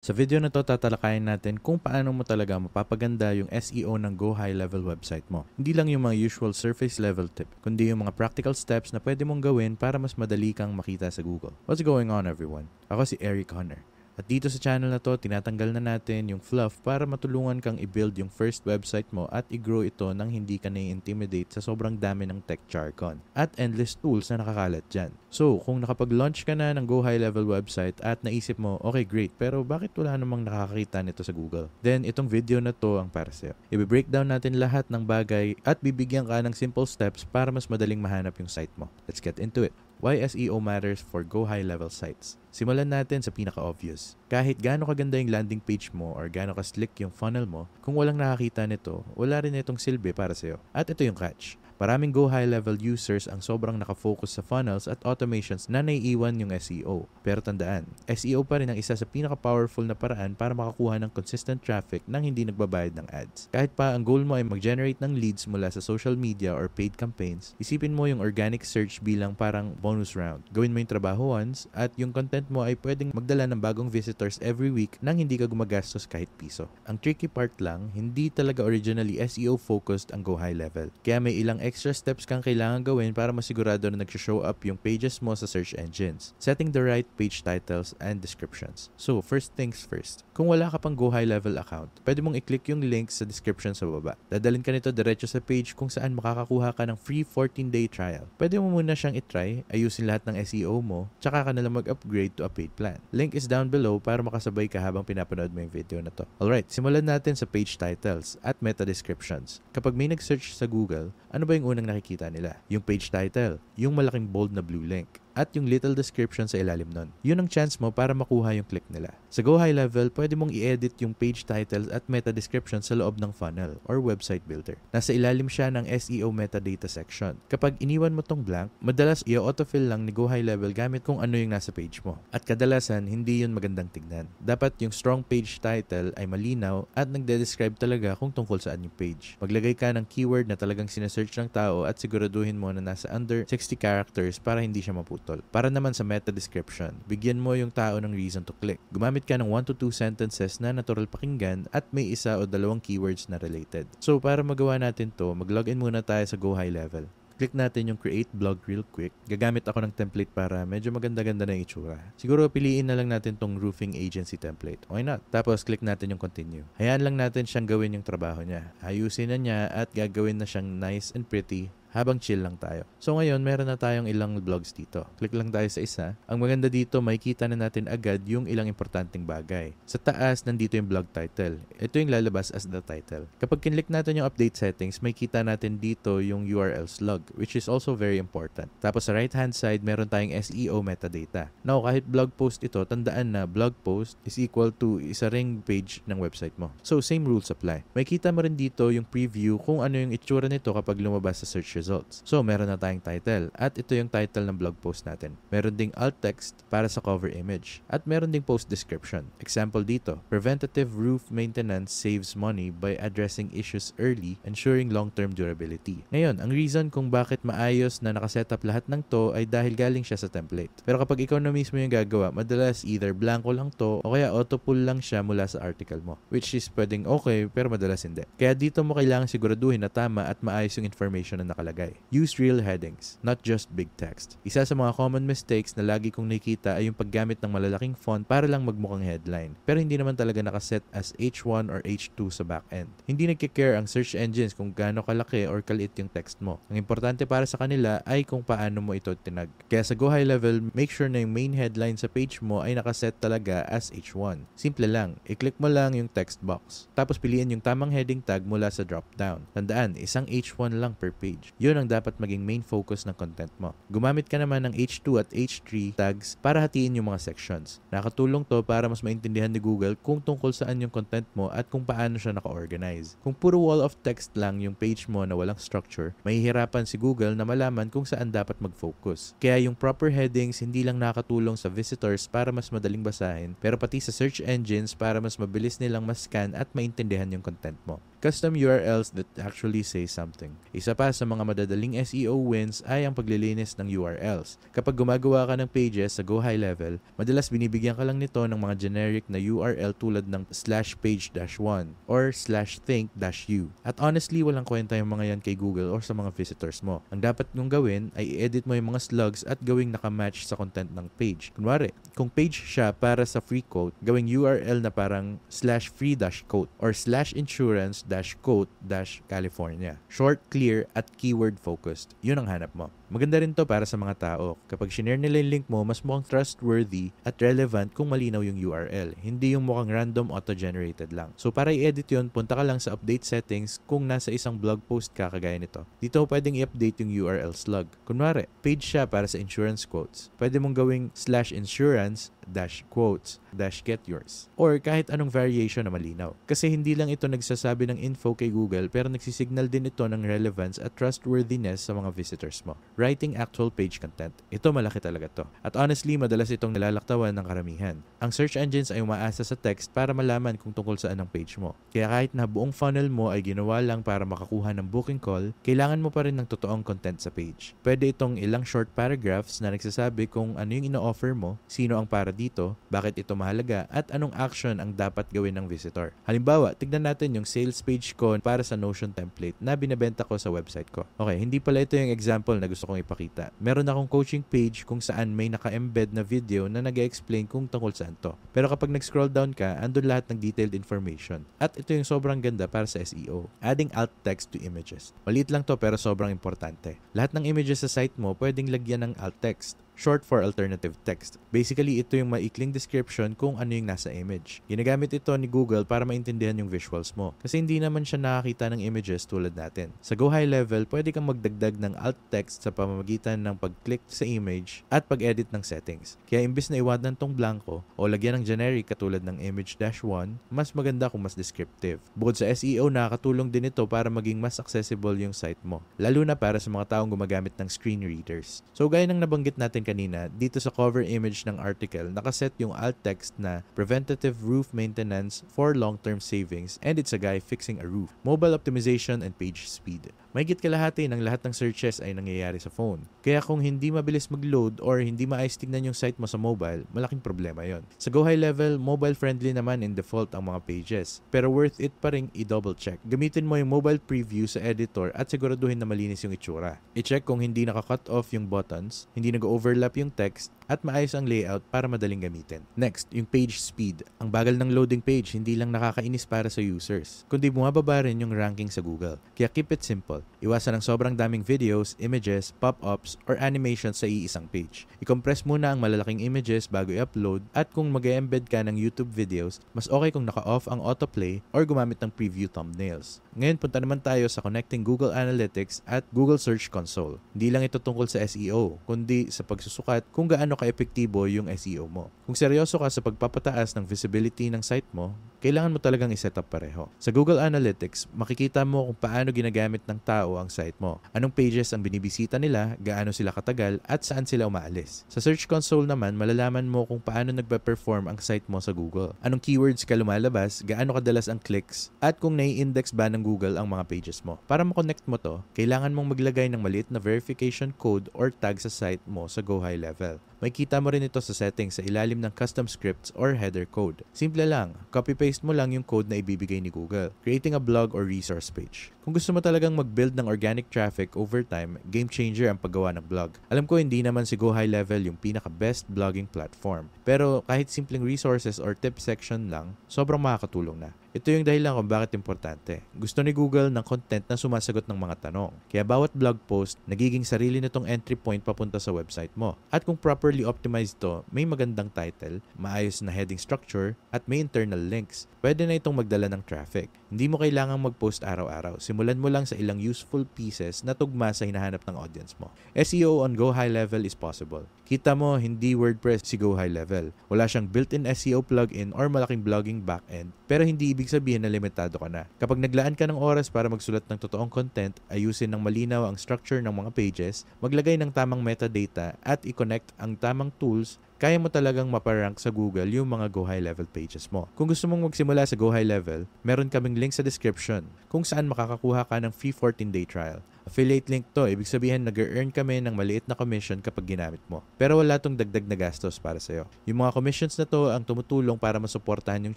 Sa video na to, tatalakayin natin kung paano mo talaga mapapaganda yung SEO ng Go High Level website mo. Hindi lang yung mga usual surface level tip, kundi yung mga practical steps na pwede mong gawin para mas madali kang makita sa Google. What's going on, everyone? Ako si Eric Honor. At dito sa channel na to, tinatanggal na natin yung fluff para matulungan kang i-build yung first website mo at i-grow ito nang hindi ka na-intimidate sa sobrang dami ng tech jargon at endless tools na nakakalat dyan. So, kung nakapag-launch ka na ng Go High Level website at naisip mo, okay, great, pero bakit wala namang nakakakita nito sa Google? Then, itong video na to ang para sa'yo. I-breakdown natin lahat ng bagay at bibigyan ka ng simple steps para mas madaling mahanap yung site mo. Let's get into it. Why SEO matters for Go High Level sites. Simulan natin sa pinaka-obvious. Kahit gaano kaganda yung landing page mo or gaano ka-slick yung funnel mo, kung walang nakakita nito, wala rin itong silbi para sa'yo. At ito yung catch. Maraming Go High Level users ang sobrang nakafocus sa funnels at automations na naiiwan yung SEO. Pero tandaan, SEO pa rin ang isa sa pinaka-powerful na paraan para makakuha ng consistent traffic nang hindi nagbabayad ng ads. Kahit pa ang goal mo ay mag-generate ng leads mula sa social media or paid campaigns, isipin mo yung organic search bilang parang bonus round. Gawin mo yung trabaho once at yung content mo ay pwedeng magdala ng bagong visitors every week nang hindi ka gumagastos kahit piso. Ang tricky part lang, hindi talaga originally SEO focused ang Go High Level. Kaya may ilang extra steps kang kailangan gawin para masigurado na nag-show up yung pages mo sa search engines. Setting the right page titles and descriptions. So, first things first. Kung wala ka pang Go High Level account, pwede mong i-click yung link sa description sa baba. Dadalhin ka nito diretso sa page kung saan makakakuha ka ng free 14-day trial. Pwede mo muna siyang i-try, ayusin lahat ng SEO mo, tsaka ka nalang mag-upgrade to a paid plan. Link is down below para makasabay ka habang pinapanood mo yung video na to. Alright, simulan natin sa page titles at meta descriptions. Kapag may nag-search sa Google, ano ba yung unang nakikita nila? Yung page title, yung malaking bold na blue link, at yung little description sa ilalim nun. Yun ang chance mo para makuha yung click nila. Sa Go High Level, pwede mong i-edit yung page titles at meta description sa loob ng funnel or website builder. Nasa ilalim siya ng SEO metadata section. Kapag iniwan mo tong blank, madalas i-autofill lang ni Go High Level gamit kung ano yung nasa page mo. At kadalasan, hindi yun magandang tignan. Dapat yung strong page title ay malinaw at nagde-describe talaga kung tungkol saan yung page. Maglagay ka ng keyword na talagang sinesearch ng tao at siguraduhin mo na nasa under 60 characters para hindi siya maputol. Para naman sa meta description, bigyan mo yung tao ng reason to click. Gumamit ka ng 1 to 2 sentences na natural pakinggan at may isa o dalawang keywords na related. So para magawa natin to, mag-login muna tayo sa Go High Level. Click natin yung create blog real quick. Gagamit ako ng template para medyo maganda-ganda na yung itsura. Siguro piliin na lang natin tong roofing agency template. Why not? Tapos click natin yung continue. Hayaan lang natin siyang gawin yung trabaho niya. Ayusin na niya at gagawin na siyang nice and pretty habang chill lang tayo. So ngayon, meron na tayong ilang blogs dito. Click lang tayo sa isa. Ang maganda dito, makikita na natin agad yung ilang importanteng bagay. Sa taas, nandito yung blog title. Ito yung lalabas as the title. Kapag kinlik natin yung update settings, makikita natin dito yung URL slug, which is also very important. Tapos sa right hand side, meron tayong SEO metadata. Now, kahit blog post ito, tandaan na blog post is equal to isa ring page ng website mo. So, same rules apply. Makikita mo rin dito yung preview kung ano yung itsura nito kapag lumabas sa search results. So, meron na tayong title at ito yung title ng blog post natin. Meron ding alt text para sa cover image at meron ding post description. Example dito, preventative roof maintenance saves money by addressing issues early, ensuring long-term durability. Ngayon, ang reason kung bakit maayos na nakasetup lahat ng to ay dahil galing siya sa template. Pero kapag ikaw na mismo yung gagawa, madalas either blanco lang to o kaya auto-pull lang siya mula sa article mo, which is pwedeng okay pero madalas hindi. Kaya dito mo kailangan siguraduhin na tama at maayos yung information na nakalagay. Use real headings, not just big text. Isa sa mga common mistakes na lagi kong nakikita ay yung paggamit ng malalaking font para lang magmukhang headline. Pero hindi naman talaga nakaset as H1 or H2 sa backend. Hindi nagkikare ang search engines kung gaano kalaki or kaliit yung text mo. Ang importante para sa kanila ay kung paano mo ito tinag. Kaya sa Go High Level, make sure na yung main headline sa page mo ay nakaset talaga as H1. Simple lang, i-click mo lang yung text box. Tapos piliin yung tamang heading tag mula sa drop-down. Tandaan, isang H1 lang per page. Yun ang dapat maging main focus ng content mo. Gumamit ka naman ng H2 at H3 tags para hatiin yung mga sections. Nakatulong to para mas maintindihan ni Google kung tungkol saan yung content mo at kung paano siya naka-organize. Kung puro wall of text lang yung page mo na walang structure, mahihirapan si Google na malaman kung saan dapat mag-focus. Kaya yung proper headings hindi lang nakatulong sa visitors para mas madaling basahin, pero pati sa search engines para mas mabilis nilang mas-scan at maintindihan yung content mo. custom URLs that actually say something. Isa pa sa mga madadaling SEO wins ay ang paglilinis ng URLs. Kapag gumagawa ka ng pages sa Go High Level, madalas binibigyan ka lang nito ng mga generic na URL tulad ng /page-1 or /think-u. At honestly, walang kwenta yung mga yan kay Google or sa mga visitors mo. Ang dapat mong gawin ay i-edit mo yung mga slugs at gawing nakamatch sa content ng page. Kunwari, kung page siya para sa free quote, gawing URL na parang /free-quote or /insurance-quote-California. Short, clear, at keyword-focused. Yun ang hanap mo. Maganda rin to para sa mga tao. Kapag shinare nila yung link mo, mas mukhang trustworthy at relevant kung malinaw yung URL. Hindi yung mukhang random auto-generated lang. So para i-edit yun, punta ka lang sa update settings kung nasa isang blog post ka kagaya nito. Dito pwedeng i-update yung URL slug. Kunwari, page siya para sa insurance quotes. Pwede mong gawing /insurance-quotes-get yours. Or kahit anong variation na malinaw. Kasi hindi lang ito nagsasabi ng info kay Google pero nagsisignal din ito ng relevance at trustworthiness sa mga visitors mo. Writing actual page content. Ito malaki talaga to. At honestly, madalas itong nalalaktawan ng karamihan. Ang search engines ay umaasa sa text para malaman kung tungkol saan ang page mo. Kaya kahit na buong funnel mo ay ginawa lang para makakuha ng booking call, kailangan mo pa rin ng totoong content sa page. Pwede itong ilang short paragraphs na nagsasabi kung ano yung ino-offer mo, sino ang para dito, bakit ito mahalaga, at anong action ang dapat gawin ng visitor. Halimbawa, tignan natin yung sales page ko para sa Notion template na binebenta ko sa website ko. Okay, hindi pala ito yung example na gusto kong ipakita. Meron akong coaching page kung saan may naka-embed na video na nag-explain kung tungkol saan to. Pero kapag nag-scroll down ka, andun lahat ng detailed information. At ito yung sobrang ganda para sa SEO. Adding alt text to images. Maliit lang to pero sobrang importante. Lahat ng images sa site mo pwedeng lagyan ng alt text. Short for alternative text. Basically, ito yung maikling description kung ano yung nasa image. Ginagamit ito ni Google para maintindihan yung visuals mo. Kasi hindi naman siya nakakita ng images tulad natin. Sa Go High Level, pwede kang magdagdag ng alt text sa pamamagitan ng pag-click sa image at pag-edit ng settings. Kaya imbis na iwanan tong blanco o lagyan ng generic katulad ng image-1, mas maganda kung mas descriptive. Bukod sa SEO, nakakatulong din ito para maging mas accessible yung site mo. Lalo na para sa mga taong gumagamit ng screen readers. So gaya ng nabanggit natin kanina, dito sa cover image ng article, nakaset yung alt text na preventative roof maintenance for long-term savings and it's a guy fixing a roof. Mobile optimization and page speed. Mahigit kalahati ng lahat ng searches ay nangyayari sa phone. Kaya kung hindi mabilis mag-load or hindi maayos tignan yung site mo sa mobile, malaking problema yon. Sa Go High Level, mobile-friendly naman in default ang mga pages. Pero worth it pa rin i-double check. Gamitin mo yung mobile preview sa editor at siguraduhin na malinis yung itsura. I-check kung hindi naka-cut off yung buttons, hindi nag-overlap yung text, at maayos ang layout para madaling gamitin. Next, yung page speed. Ang bagal ng loading page hindi lang nakakainis para sa users, kundi bumababa rin yung ranking sa Google. Kaya keep it simple. Iwasan ang sobrang daming videos, images, pop-ups, or animations sa iisang page. I-compress muna ang malalaking images bago i-upload at kung mag-embed ka ng YouTube videos, mas okay kung naka-off ang autoplay or gumamit ng preview thumbnails. Ngayon, punta naman tayo sa connecting Google Analytics at Google Search Console. Hindi lang ito tungkol sa SEO, kundi sa pagsusukat kung gaano ka-epektibo yung SEO mo. Kung seryoso ka sa pagpapataas ng visibility ng site mo, kailangan mo talagang i-set up pareho. Sa Google Analytics, makikita mo kung paano ginagamit ng tao ang site mo. Anong pages ang binibisita nila, gaano sila katagal, at saan sila umaalis. Sa Search Console naman, malalaman mo kung paano nagpe-perform ang site mo sa Google. Anong keywords ka lumalabas, gaano kadalas ang clicks, at kung nai-index ba ng Google ang mga pages mo. Para ma-connect mo to, kailangan mong maglagay ng maliit na verification code or tag sa site mo sa Go High Level. Makikita mo rin ito sa settings sa ilalim ng custom scripts or header code. Simple lang, copy-paste mo lang yung code na ibibigay ni Google, creating a blog or resource page. Kung gusto mo talagang mag-build ng organic traffic over time, game changer ang paggawa ng blog. Alam ko hindi naman si Go High Level yung pinaka-best blogging platform, pero kahit simpleng resources or tip section lang, sobrang makakatulong na. Ito yung dahilan kung bakit importante. Gusto ni Google ng content na sumasagot ng mga tanong. Kaya bawat blog post, nagiging sarili nitong entry point papunta sa website mo. At kung properly optimized to, may magandang title, maayos na heading structure, at may internal links. Pwede na itong magdala ng traffic. Hindi mo kailangang mag-post araw-araw. Simulan mo lang sa ilang useful pieces na tugma sa hinahanap ng audience mo. SEO on Go High Level is possible. Kita mo, hindi WordPress si Go High Level. Wala siyang built-in SEO plugin or malaking blogging backend, pero hindi ibig sabihin na limitado ka na. Kapag naglaan ka ng oras para magsulat ng totoong content, ayusin ng malinaw ang structure ng mga pages, maglagay ng tamang metadata, at i-connect ang tamang tools, kaya mo talagang maparank sa Google yung mga Go High Level pages mo. Kung gusto mong magsimula sa Go High Level, meron kaming link sa description kung saan makakakuha ka ng free 14-day trial. Affiliate link to, ibig sabihin nag-earn kami ng maliit na commission kapag ginamit mo. Pero wala tong dagdag na gastos para sa'yo. Yung mga commissions na to ang tumutulong para masuportahan yung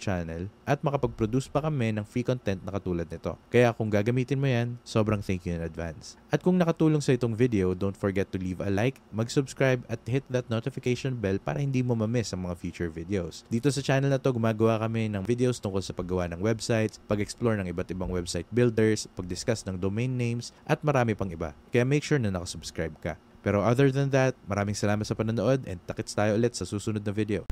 channel at makapag-produce pa kami ng free content na katulad nito. Kaya kung gagamitin mo yan, sobrang thank you in advance. At kung nakatulong sa itong video, don't forget to leave a like, mag-subscribe at hit that notification bell para hindi mo ma-miss ang mga future videos. Dito sa channel na to, gumagawa kami ng videos tungkol sa paggawa ng websites, pag-explore ng iba't ibang website builders, pag-discuss ng domain names, at marami pang iba. Kaya make sure na nakasubscribe ka. Pero other than that, maraming salamat sa panonood and takits tayo ulit sa susunod na video.